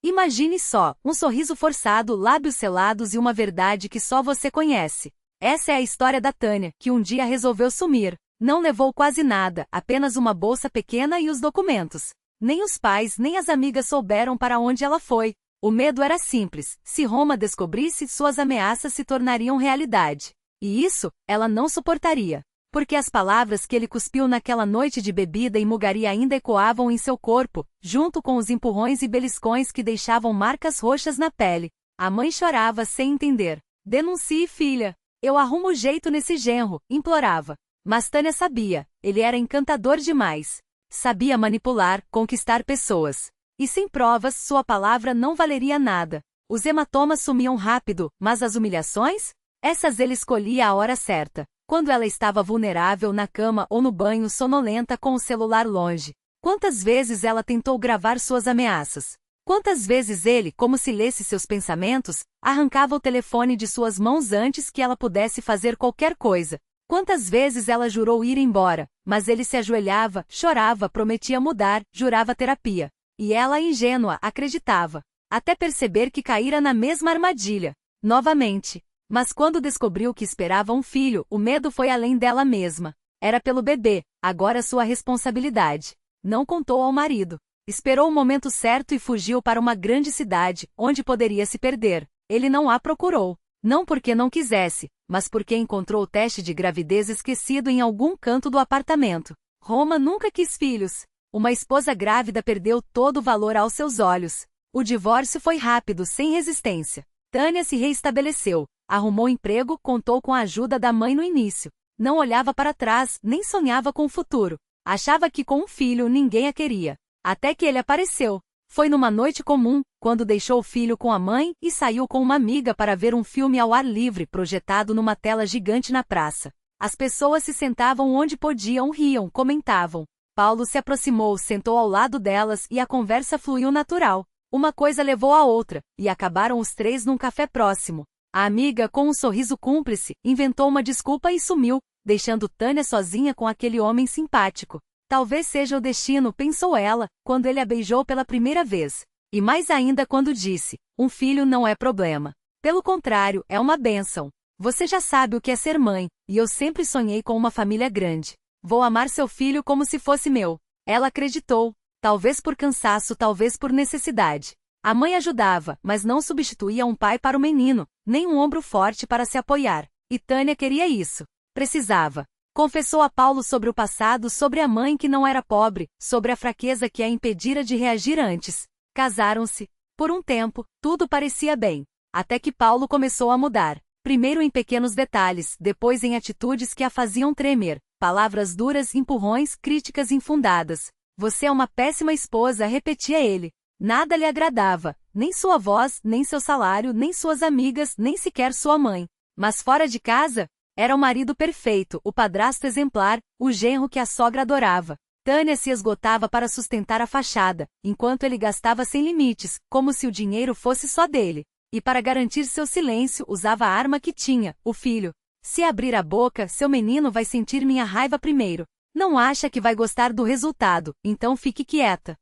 Imagine só, um sorriso forçado, lábios selados e uma verdade que só você conhece. Essa é a história da Tânia, que um dia resolveu sumir. Não levou quase nada, apenas uma bolsa pequena e os documentos. Nem os pais nem as amigas souberam para onde ela foi. O medo era simples: se Roma descobrisse, suas ameaças se tornariam realidade. E isso, ela não suportaria. Porque as palavras que ele cuspiu naquela noite de bebida e mugaria ainda ecoavam em seu corpo, junto com os empurrões e beliscões que deixavam marcas roxas na pele. A mãe chorava sem entender. Denuncie, filha. Eu arrumo jeito nesse genro, implorava. Mas Tânia sabia, ele era encantador demais. Sabia manipular, conquistar pessoas. E sem provas, sua palavra não valeria nada. Os hematomas sumiam rápido, mas as humilhações? Essas ele escolhia a hora certa. Quando ela estava vulnerável na cama ou no banho sonolenta com o celular longe. Quantas vezes ela tentou gravar suas ameaças? Quantas vezes ele, como se lesse seus pensamentos, arrancava o telefone de suas mãos antes que ela pudesse fazer qualquer coisa? Quantas vezes ela jurou ir embora, mas ele se ajoelhava, chorava, prometia mudar, jurava terapia. E ela, ingênua, acreditava. Até perceber que caíra na mesma armadilha. Novamente. Mas quando descobriu que esperava um filho, o medo foi além dela mesma. Era pelo bebê, agora sua responsabilidade. Não contou ao marido. Esperou o momento certo e fugiu para uma grande cidade, onde poderia se perder. Ele não a procurou. Não porque não quisesse, mas porque encontrou o teste de gravidez esquecido em algum canto do apartamento. Roma nunca quis filhos. Uma esposa grávida perdeu todo o valor aos seus olhos. O divórcio foi rápido, sem resistência. Tânia se reestabeleceu. Arrumou emprego, contou com a ajuda da mãe no início. Não olhava para trás, nem sonhava com o futuro. Achava que com um filho ninguém a queria. Até que ele apareceu. Foi numa noite comum, quando deixou o filho com a mãe e saiu com uma amiga para ver um filme ao ar livre projetado numa tela gigante na praça. As pessoas se sentavam onde podiam, riam, comentavam. Paulo se aproximou, sentou ao lado delas e a conversa fluiu natural. Uma coisa levou a outra, e acabaram os três num café próximo. A amiga, com um sorriso cúmplice, inventou uma desculpa e sumiu, deixando Tânia sozinha com aquele homem simpático. Talvez seja o destino, pensou ela, quando ele a beijou pela primeira vez. E mais ainda quando disse: um filho não é problema. Pelo contrário, é uma bênção. Você já sabe o que é ser mãe, e eu sempre sonhei com uma família grande. Vou amar seu filho como se fosse meu. Ela acreditou, talvez por cansaço, talvez por necessidade. A mãe ajudava, mas não substituía um pai para o menino, nem um ombro forte para se apoiar. E Tânia queria isso. Precisava. Confessou a Paulo sobre o passado, sobre a mãe que não era pobre, sobre a fraqueza que a impedira de reagir antes. Casaram-se. Por um tempo, tudo parecia bem. Até que Paulo começou a mudar. Primeiro em pequenos detalhes, depois em atitudes que a faziam tremer. Palavras duras, empurrões, críticas infundadas. Você é uma péssima esposa, repetia ele. Nada lhe agradava, nem sua voz, nem seu salário, nem suas amigas, nem sequer sua mãe. Mas fora de casa, era o marido perfeito, o padrasto exemplar, o genro que a sogra adorava. Tânia se esgotava para sustentar a fachada, enquanto ele gastava sem limites, como se o dinheiro fosse só dele. E para garantir seu silêncio, usava a arma que tinha, o filho. Se abrir a boca, seu menino vai sentir minha raiva primeiro. Não acha que vai gostar do resultado, então fique quieta.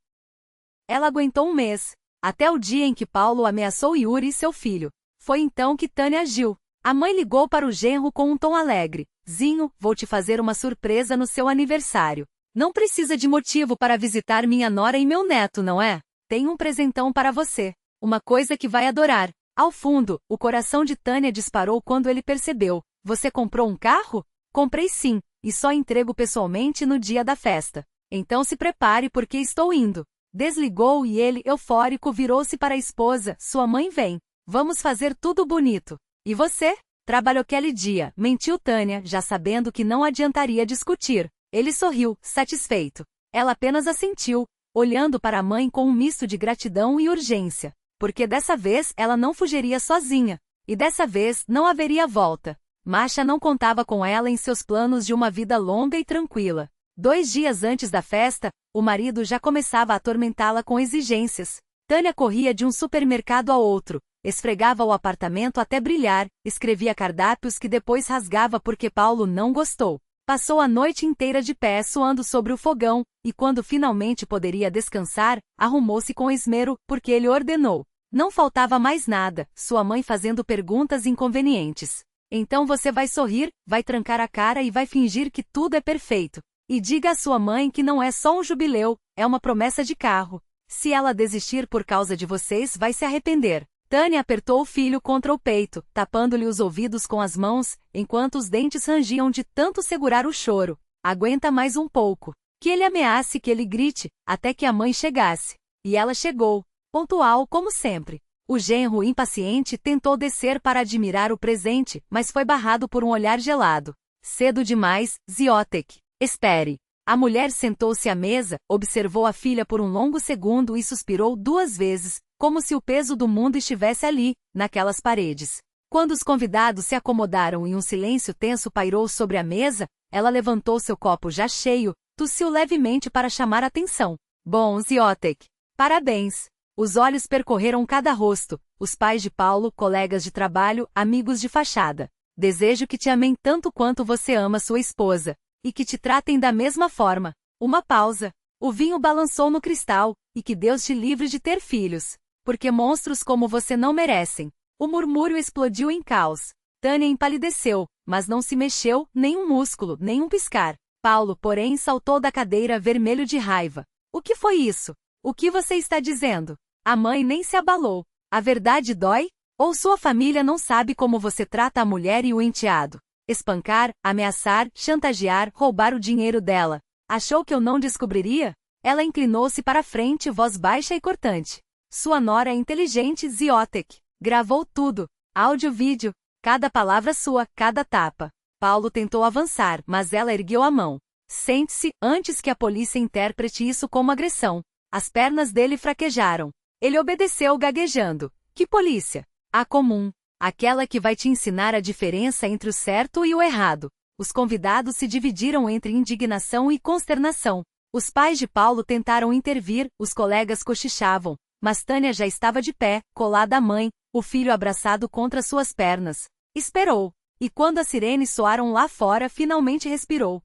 Ela aguentou um mês, até o dia em que Paulo ameaçou Yuri e seu filho. Foi então que Tânia agiu. A mãe ligou para o genro com um tom alegre. Zinho, vou te fazer uma surpresa no seu aniversário. Não precisa de motivo para visitar minha nora e meu neto, não é? Tenho um presentão para você. Uma coisa que vai adorar. Ao fundo, o coração de Tânia disparou quando ele percebeu. Você comprou um carro? Comprei sim, e só entrego pessoalmente no dia da festa. Então se prepare porque estou indo. Desligou e ele, eufórico, virou-se para a esposa. Sua mãe vem. Vamos fazer tudo bonito. E você? Trabalhou aquele dia, mentiu Tânia, já sabendo que não adiantaria discutir. Ele sorriu, satisfeito. Ela apenas assentiu, olhando para a mãe com um misto de gratidão e urgência. Porque dessa vez ela não fugiria sozinha. E dessa vez não haveria volta. Masha não contava com ela em seus planos de uma vida longa e tranquila. 2 dias antes da festa, o marido já começava a atormentá-la com exigências. Tânia corria de um supermercado a outro, esfregava o apartamento até brilhar, escrevia cardápios que depois rasgava porque Paulo não gostou. Passou a noite inteira de pé suando sobre o fogão, e quando finalmente poderia descansar, arrumou-se com esmero, porque ele ordenou. Não faltava mais nada, sua mãe fazendo perguntas inconvenientes. Então você vai sorrir, vai trancar a cara e vai fingir que tudo é perfeito. E diga à sua mãe que não é só um jubileu, é uma promessa de carro. Se ela desistir por causa de vocês, vai se arrepender. Tânia apertou o filho contra o peito, tapando-lhe os ouvidos com as mãos, enquanto os dentes rangiam de tanto segurar o choro. Aguenta mais um pouco. Que ele ameace, que ele grite, até que a mãe chegasse. E ela chegou, pontual como sempre. O genro, impaciente, tentou descer para admirar o presente, mas foi barrado por um olhar gelado. Cedo demais, Ziotek. Espere. A mulher sentou-se à mesa, observou a filha por um longo segundo e suspirou 2 vezes, como se o peso do mundo estivesse ali, naquelas paredes. Quando os convidados se acomodaram e um silêncio tenso pairou sobre a mesa, ela levantou seu copo já cheio, tossiu levemente para chamar atenção. Bom, Ziotek. Parabéns. Os olhos percorreram cada rosto, os pais de Paulo, colegas de trabalho, amigos de fachada. Desejo que te amem tanto quanto você ama sua esposa. E que te tratem da mesma forma. Uma pausa. O vinho balançou no cristal, e que Deus te livre de ter filhos. Porque monstros como você não merecem. O murmúrio explodiu em caos. Tânia empalideceu, mas não se mexeu, nem um músculo, nem um piscar. Paulo, porém, saltou da cadeira vermelho de raiva. O que foi isso? O que você está dizendo? A mãe nem se abalou. A verdade dói? Ou sua família não sabe como você trata a mulher e o enteado? Espancar, ameaçar, chantagear, roubar o dinheiro dela. Achou que eu não descobriria? Ela inclinou-se para frente, voz baixa e cortante. Sua nora é inteligente, Ziotek. Gravou tudo. Áudio, vídeo. Cada palavra sua, cada tapa. Paulo tentou avançar, mas ela ergueu a mão. Sente-se, antes que a polícia interprete isso como agressão. As pernas dele fraquejaram. Ele obedeceu gaguejando. Que polícia? A comum. Aquela que vai te ensinar a diferença entre o certo e o errado. Os convidados se dividiram entre indignação e consternação. Os pais de Paulo tentaram intervir, os colegas cochichavam, mas Tânia já estava de pé, colada à mãe, o filho abraçado contra suas pernas. Esperou. E quando as sirenes soaram lá fora, finalmente respirou.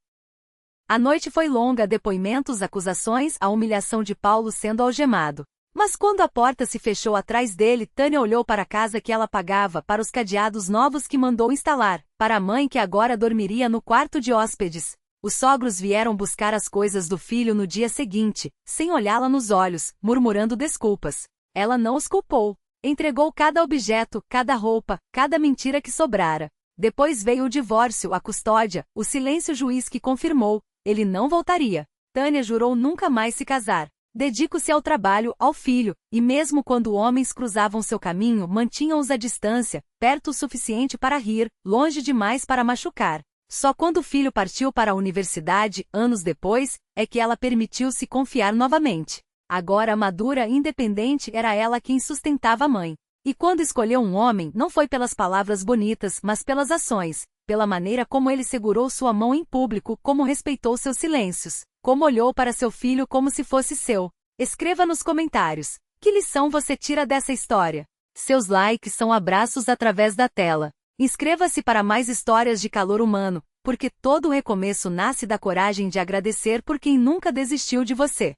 A noite foi longa, depoimentos, acusações, a humilhação de Paulo sendo algemado. Mas quando a porta se fechou atrás dele, Tânia olhou para a casa que ela pagava, para os cadeados novos que mandou instalar, para a mãe que agora dormiria no quarto de hóspedes. Os sogros vieram buscar as coisas do filho no dia seguinte, sem olhá-la nos olhos, murmurando desculpas. Ela não os culpou. Entregou cada objeto, cada roupa, cada mentira que sobrara. Depois veio o divórcio, a custódia, o silêncio juiz que confirmou. Ele não voltaria. Tânia jurou nunca mais se casar. Dedico-se ao trabalho, ao filho, e mesmo quando homens cruzavam seu caminho, mantinham-os à distância, perto o suficiente para rir, longe demais para machucar. Só quando o filho partiu para a universidade, anos depois, é que ela permitiu-se confiar novamente. Agora madura e independente, era ela quem sustentava a mãe. E quando escolheu um homem, não foi pelas palavras bonitas, mas pelas ações, pela maneira como ele segurou sua mão em público, como respeitou seus silêncios, como olhou para seu filho como se fosse seu. Escreva nos comentários. Que lição você tira dessa história? Seus likes são abraços através da tela. Inscreva-se para mais histórias de calor humano, porque todo recomeço nasce da coragem de agradecer por quem nunca desistiu de você.